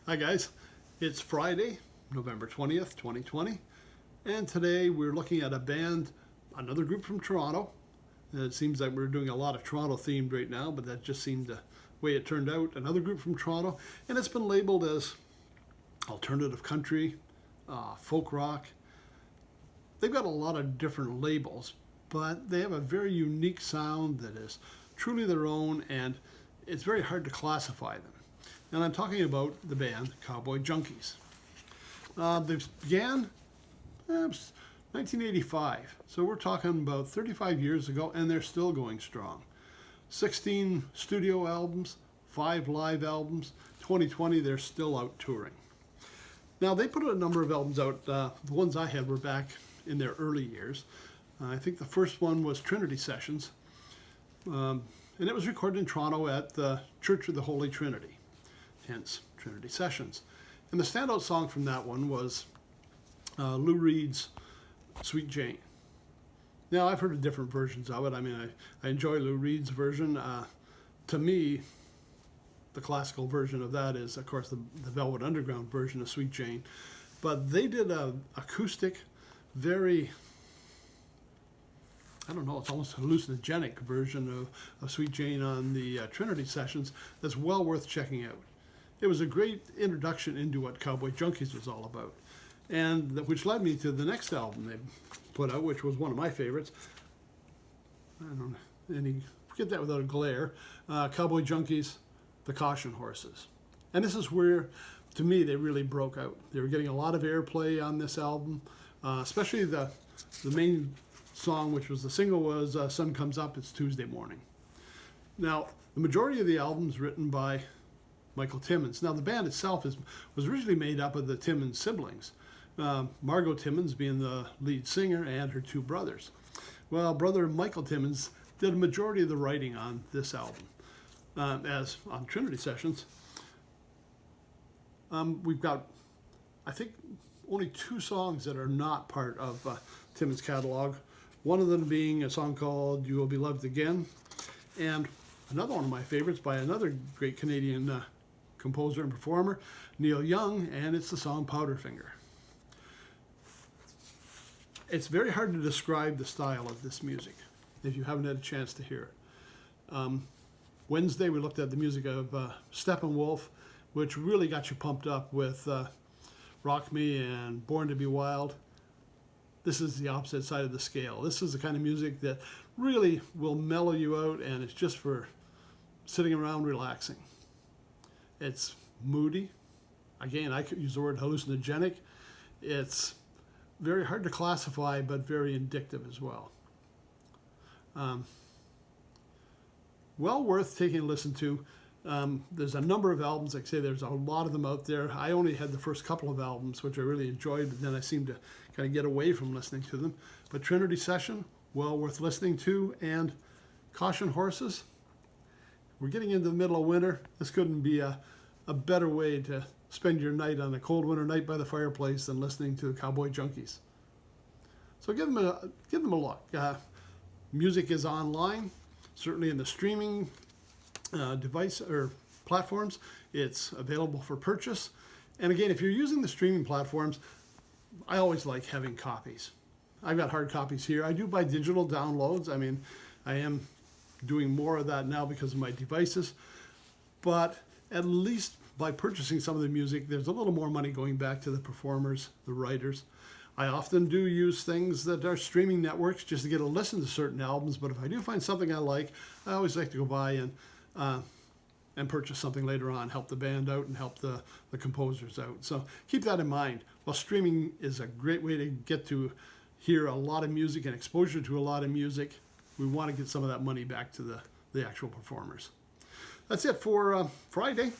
Hi guys, it's Friday, November 20th, 2020, and today we're looking at a band, another group from Toronto. And it seems like we're doing a lot of Toronto themed right now, but that just seemed the way it turned out. Another group from Toronto, and it's been labeled as alternative country, folk rock. They've got a lot of different labels, but they have a very unique sound that is truly their own, and it's very hard to classify them. And I'm talking about the band Cowboy Junkies. They began 1985, so we're talking about 35 years ago, and they're still going strong. 16 studio albums, 5 live albums. 2020, they're still out touring. Now, they put a number of albums out. The ones I had were back in their early years. I think the first one was Trinity Sessions, and it was recorded in Toronto at the Church of the Holy Trinity. Hence Trinity Sessions. And the standout song from that one was Lou Reed's Sweet Jane. Now, I've heard of different versions of it. I mean, I enjoy Lou Reed's version. To me, the classical version of that is, of course, the Velvet Underground version of Sweet Jane. But they did an acoustic, very, I don't know, it's almost hallucinogenic version of Sweet Jane on the Trinity Sessions that's well worth checking out. It was a great introduction into what Cowboy Junkies was all about, and which led me to the next album they put out, which was one of my favorites. I don't know, forget that without a glare. Cowboy Junkies, The Caution Horses. And this is where, to me, they really broke out. They were getting a lot of airplay on this album, especially the main song, which was the single, was Sun Comes Up, It's Tuesday Morning. Now, the majority of the album's written by Michael Timmins. Now, the band itself was originally made up of the Timmins siblings, Margot Timmins being the lead singer and her 2 brothers. Well, brother Michael Timmins did a majority of the writing on this album, as on Trinity Sessions. We've got, I think, only 2 songs that are not part of Timmins' catalog. One of them being a song called You Will Be Loved Again, and another one of my favorites by another great Canadian composer and performer, Neil Young, and it's the song Powderfinger. It's very hard to describe the style of this music if you haven't had a chance to hear it. Wednesday we looked at the music of Steppenwolf, which really got you pumped up with Rock Me and Born to Be Wild. This is the opposite side of the scale. This is the kind of music that really will mellow you out, and it's just for sitting around relaxing. It's moody. Again, I could use the word hallucinogenic. It's very hard to classify, but very addictive as well. Well worth taking a listen to. There's a number of albums. Like I say, there's a lot of them out there. I only had the first couple of albums, which I really enjoyed, but then I seemed to kind of get away from listening to them. But Trinity Session, well worth listening to. And Caution Horses, we're getting into the middle of winter. This couldn't be a better way to spend your night on a cold winter night by the fireplace than listening to the Cowboy Junkies. So give them a look. Music is online, certainly in the streaming device or platforms. It's available for purchase. And again, if you're using the streaming platforms, I always like having copies. I've got hard copies here. I do buy digital downloads. I mean, I am doing more of that now because of my devices. But at least by purchasing some of the music, there's a little more money going back to the performers, the writers. I often do use things that are streaming networks just to get a listen to certain albums, but if I do find something I like, I always like to go by and purchase something later on, help the band out and help the composers out. So keep that in mind. While streaming is a great way to get to hear a lot of music and exposure to a lot of music, we want to get some of that money back to the actual performers. That's it for Friday.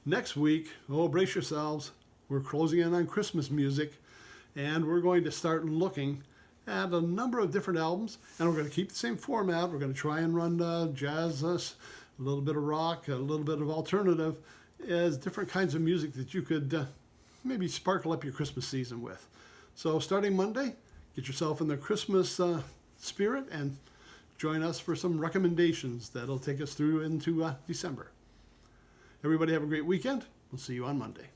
Next week, brace yourselves. We're closing in on Christmas music, and we're going to start looking at a number of different albums, and we're going to keep the same format. We're going to try and run jazz, a little bit of rock, a little bit of alternative, as different kinds of music that you could maybe sparkle up your Christmas season with. So starting Monday, get yourself in the Christmas spirit and join us for some recommendations that'll take us through into December. Everybody have a great weekend. We'll see you on Monday.